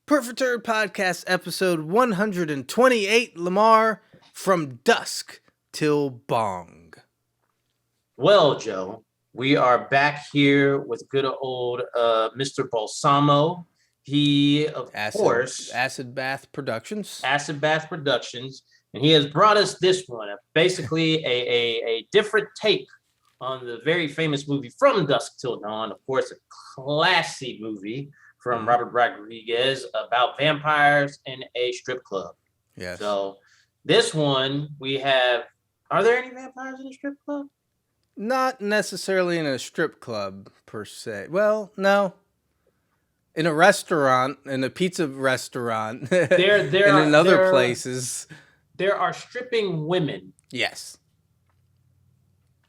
Perfect Turd Podcast, episode 128, Lamar, from Dusk Till Bong. Well, Joe, we are back here with good old Mr. Balsamo. He, of course, Acid Bath Productions, and he has brought us this one, basically a different take on the very famous movie from Dusk Till Dawn. Of course, a classy movie from Robert Rodriguez about vampires in a strip club. Yes. So this one we have. Are there any vampires in a strip club? Not necessarily in a strip club per se. Well, no. In a restaurant, in a pizza restaurant, and in other places. There are stripping women. Yes.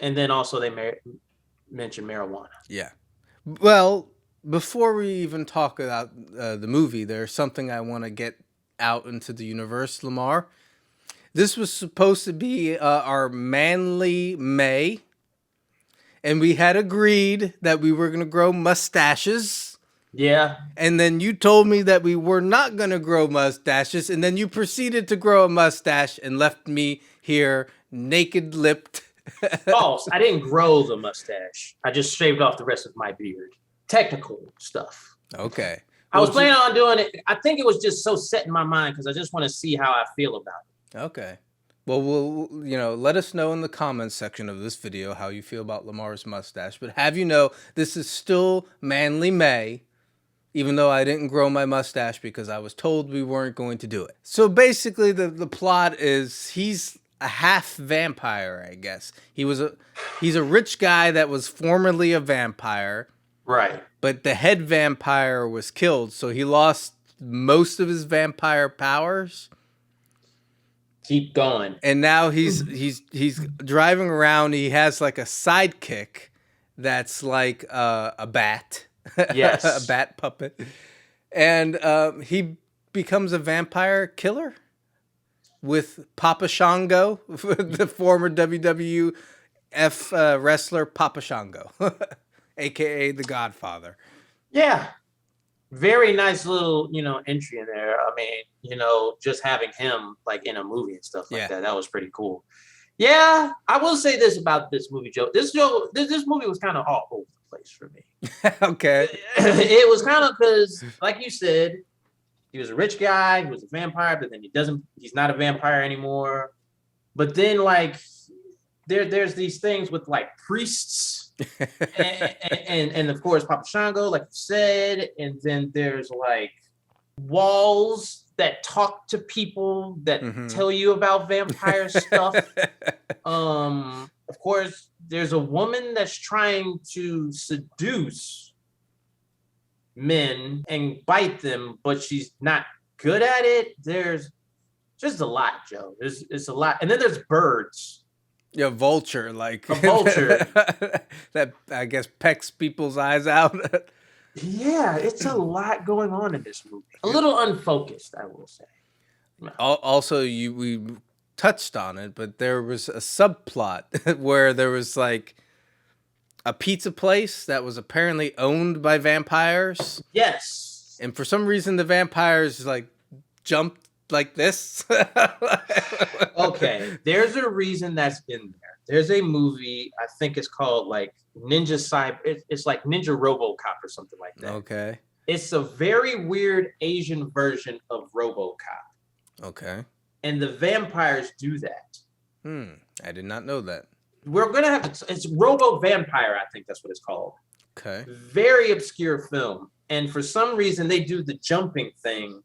And then also they mention marijuana. Yeah. Well, before we even talk about the movie, there's something I want to get out into the universe, Lamar. This was supposed to be our manly May. And we had agreed that we were going to grow mustaches. Yeah. And then you told me that we were not going to grow mustaches. And then you proceeded to grow a mustache and left me here naked-lipped. False. I didn't grow the mustache. I just shaved off the rest of my beard. Technical stuff. Okay. I was planning on doing it. I think it was just so set in my mind because I just want to see how I feel about it. Okay. Well, let us know in the comments section of this video how you feel about Lamar's mustache. But have you know, this is still manly May, even though I didn't grow my mustache because I was told we weren't going to do it. So basically, the plot is he's a half vampire, I guess. He's a rich guy that was formerly a vampire. Right. But the head vampire was killed, so he lost most of his vampire powers. Keep going. And now he's driving around. He has like a sidekick that's like a bat. Yes. A bat puppet. And he becomes a vampire killer with Papa Shango, the former WWF wrestler Papa Shango, a.k.a. the Godfather. Yeah. Very nice little, entry in there. I mean, just having him like in a movie and stuff like that was pretty cool. Yeah, I will say this about this movie, Joe. This movie was kind of all over the place for me. Okay. It was kind of because, like you said, he was a rich guy, he was a vampire, but then he's not a vampire anymore. But then like there's these things with like priests. and of course Papa Shango, like you said, and then there's like walls that talk to people that tell you about vampire stuff. Of course, there's a woman that's trying to seduce men and bite them, but she's not good at it. There's just a lot, Joe. It's a lot, and then there's birds. Yeah, vulture, like a vulture that I guess pecks people's eyes out. Yeah, it's a lot going on in this movie. A little unfocused, I will say. Also, we touched on it, but there was a subplot where there was like a pizza place that was apparently owned by vampires. Yes. And for some reason, the vampires like jumped like this. Okay, there's a reason that's in there. There's a movie, I think it's called like Ninja Cyber. It's like Ninja RoboCop or something like that. Okay. It's a very weird Asian version of RoboCop. Okay. And the vampires do that. I did not know that. We're gonna have to. It's Robo Vampire, I think that's what it's called. Okay. Very obscure film, and for some reason they do the jumping thing.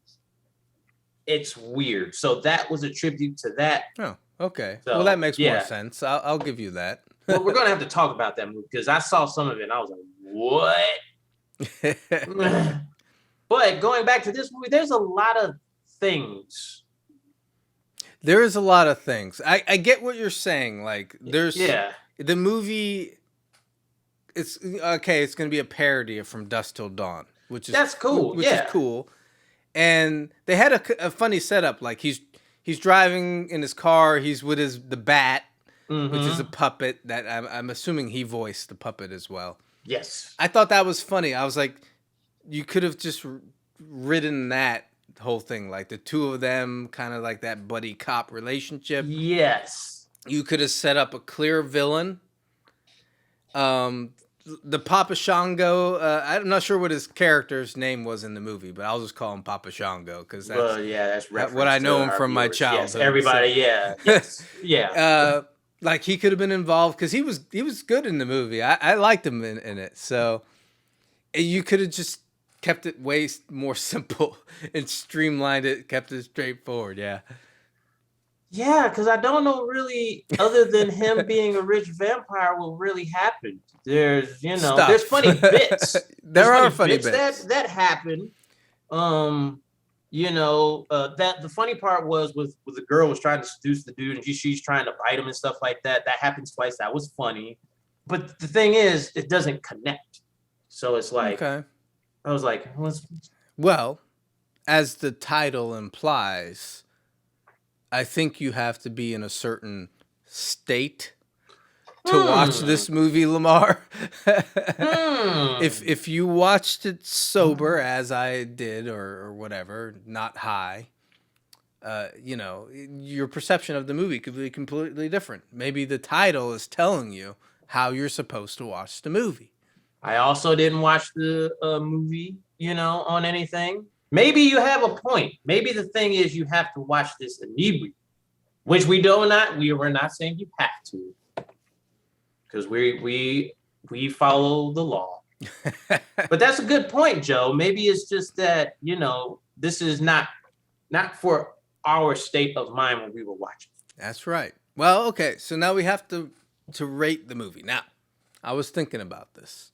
It's weird. So that was a tribute to that. Oh, okay. So, well, that makes more sense. I'll give you that. Well, we're going to have to talk about that movie because I saw some of it and I was like, what? But going back to this movie, there's a lot of things. There is a lot of things. I get what you're saying. Like, there's the movie. It's okay. It's going to be a parody from Dusk Till Dawn, which is cool. Which is cool. And they had a funny setup. Like he's driving in his car. He's with the bat, which is a puppet that I'm assuming he voiced the puppet as well. Yes. I thought that was funny. I was like, you could have just written that whole thing, like the two of them, kind of like that buddy cop relationship. Yes. You could have set up a clear villain. The Papa Shango, I'm not sure what his character's name was in the movie, but I'll just call him Papa Shango because that's that's what I know him from my viewers. childhood. Yes, everybody, so. yeah, yes, yeah. Like he could have been involved because he was good in the movie. I liked him in it. So you could have just kept it way more simple and streamlined it, kept it straightforward. Yeah. Yeah, because I don't know really, other than him being a rich vampire, what really happened. There's, Stuff. there's funny bits. There are funny bits that happen. That the funny part was with the girl was trying to seduce the dude, and she's trying to bite him and stuff like that. That happens twice. That was funny, but the thing is, it doesn't connect. So it's like, okay. I was like, well, as the title implies, I think you have to be in a certain state to watch this movie, Lamar. If you watched it sober, as I did, or whatever, not high, your perception of the movie could be completely different. Maybe the title is telling you how you're supposed to watch the movie. I also didn't watch the movie, on anything. Maybe you have a point. Maybe the thing is you have to watch this inebriated, which we were not saying you have to, because we follow the law. But that's a good point, Joe. Maybe it's just that, this is not for our state of mind when we were watching. That's right. Well, okay, so now we have to rate the movie. Now, I was thinking about this.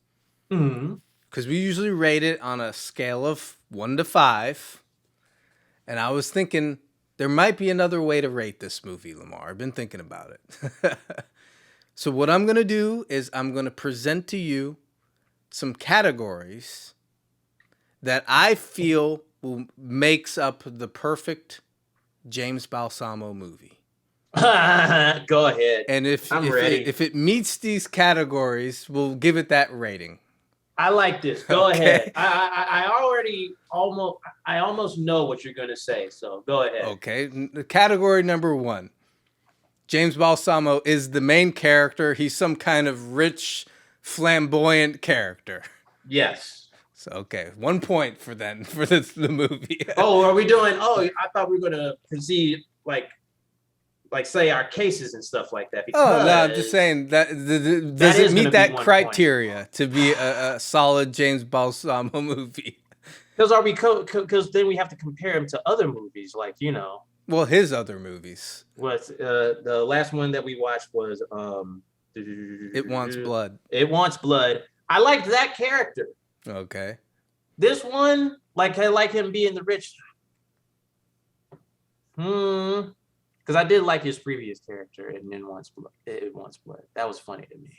Because we usually rate it on a scale of 1 to 5. And I was thinking there might be another way to rate this movie, Lamar. I've been thinking about it. So what I'm going to do is I'm going to present to you some categories that I feel makes up the perfect James Balsamo movie. Go ahead. And if it meets these categories, we'll give it that rating. I like this. Go ahead. I almost know what you're going to say, so go ahead. Okay. Category number 1. James Balsamo is the main character. He's some kind of rich, flamboyant character. Yes. So, okay. 1 point for the movie. Oh, are we doing? Oh, I thought we were going to proceed like say our cases and stuff like that. Oh, no, I'm just saying that does it meet that criteria to be a solid James Balsamo movie? Because then we have to compare him to other movies, like Well, his other movies. What's the last one that we watched was It Wants Blood. It Wants Blood. I liked that character. Okay. This one, I like him being the rich. Because I did like his previous character in It Wants Blood. That was funny to me.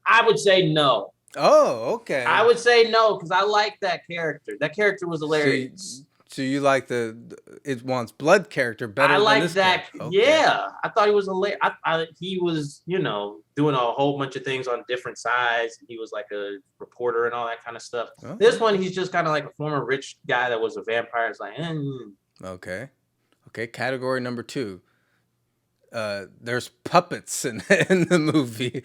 I would say no. Oh, okay. I would say no because I like that character. That character was hilarious. So you like the It Wants Blood character better I than like this that. Okay. Yeah, I thought he was hilarious. He was, doing a whole bunch of things on different sides. He was like a reporter and all that kind of stuff. Oh. This one, he's just kind of like a former rich guy that was a vampire. It's like, Okay. Okay, category number 2. There's puppets in the movie.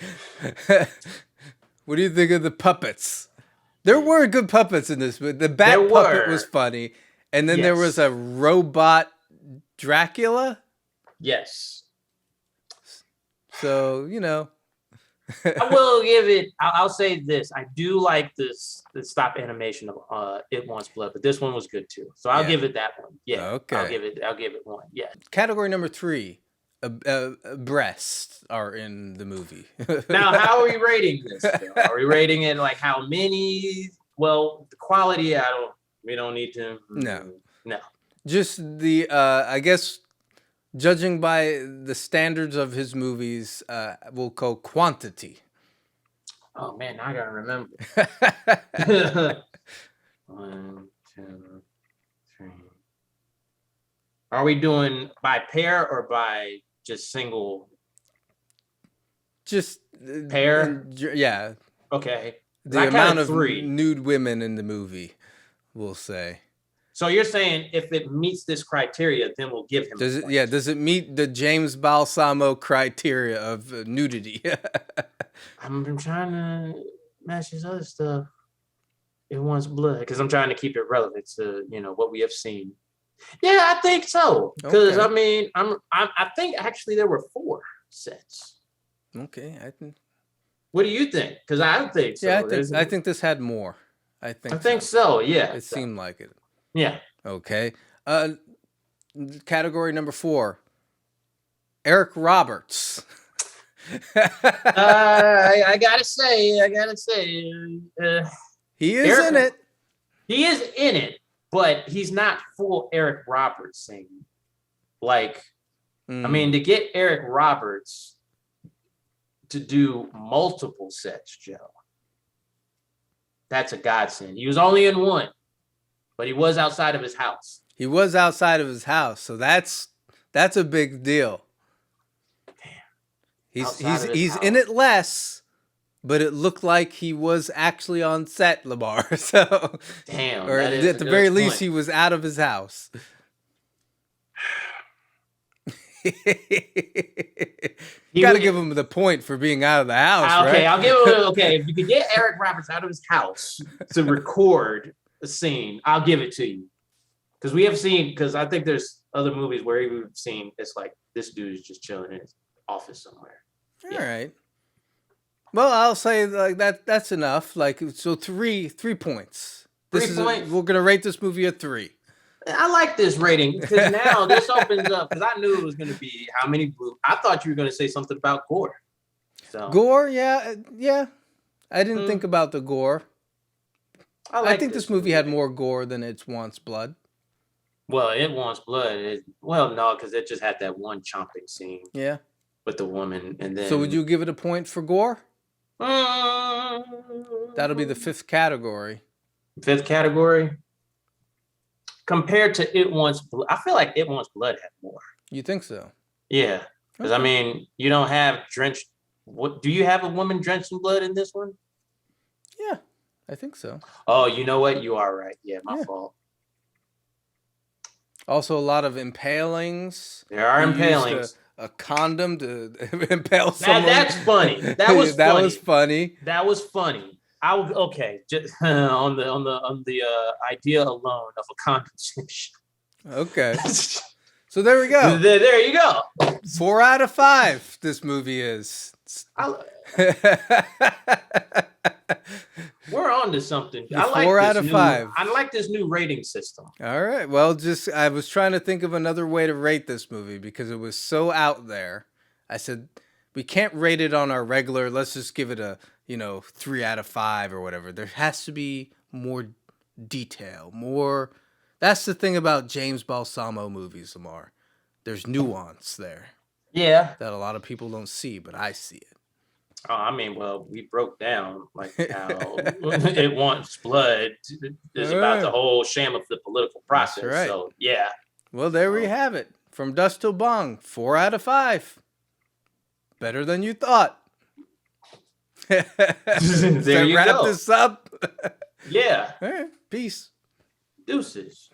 What do you think of the puppets? There were good puppets in this movie. The bat puppet was funny. And then there was a robot Dracula. Yes. So, I will give it, I'll say this. I do like the stop animation of It Wants Blood, but this one was good too. So I'll give it that one. Yeah. Okay. I'll give it 1. Yeah. Category number 3. Breasts are in the movie. Now, how are we rating this? Are we rating it like how many? Well, the quality, we don't need to. No. No. Just I guess, judging by the standards of his movies, we'll call quantity. Oh, man, now I got to remember. 1, 2, 3. Are we doing by pair or by just single? Just pair? Yeah. Okay. the I amount counted of 3. nude women in the movie, we'll say. So you're saying if it meets this criteria, then we'll give him Does a it? point. Yeah. Does it meet the James Balsamo criteria of nudity? I'm trying to match his other stuff. It wants blood because I'm trying to keep it relevant to what we have seen. Yeah, I think so. Because Okay. I mean, I think actually there were 4 sets. Okay. I think. What do you think? Because I think so. Yeah. I think this had more. I think. I think so. Yeah. It seemed like it. Yeah. Okay. Category number 4. Eric Roberts. I gotta say, He is in it. He is in it, but he's not full Eric Roberts singing. Like, I mean, to get Eric Roberts to do multiple sets, Joe, that's a godsend. He was only in 1, but he was outside of his house. He was outside of his house, so that's a big deal. Damn. He's in it less, but it looked like he was actually on set, Lamar. So damn, or at the very least, he was out of his house. You got to give him the point for being out of the house, okay, right? I'll give him. Okay, if you could get Eric Roberts out of his house to record a scene, I'll give it to you. Because we have seen, because I think there's other movies where we've seen it's like this dude is just chilling in his office somewhere. All right. Well, I'll say like that's enough. Like so, 3 points. This 3 points. We're gonna rate this movie a 3. I like this rating because now this opens up. Because I knew it was going to be how many blue. I thought you were going to say something about gore. So Gore, yeah. I didn't think about the gore. I think this movie had more gore than it wants blood. Well, it wants blood. No, because it just had that one chomping scene. Yeah. With the woman, and then. So would you give it a point for gore? That'll be the 5th category. 5th category. Compared to It Wants Blood, I feel like It Wants Blood had more. You think so? Yeah, because I mean, you don't have drenched. What do you have a woman drenched in blood in this one? Yeah, I think so. Oh, you know what? You are right. Yeah, my fault. Also, a lot of impalings. There are impalings. A condom to impale someone. That's funny. That was funny. That was funny. Okay, just on the idea alone of a condensation. Okay, so there we go. There you go. 4 out of 5. This movie is. We're on to something. 4 out of 5. I like this new rating system. All right. Well, I was trying to think of another way to rate this movie because it was so out there. I said we can't rate it on our regular. Let's just give it a 3 out of 5 or whatever. There has to be more detail, more. That's the thing about James Balsamo movies, Lamar. There's nuance there. Yeah. That a lot of people don't see, but I see it. Oh, I mean, well, we broke down like how It Wants Blood is about the whole sham of the political process. That's right. So, yeah. Well, there we have it. From Dusk Till Bong, 4 out of 5. Better than you thought. There you wrap go. this up. Yeah. All right. Peace. Deuces.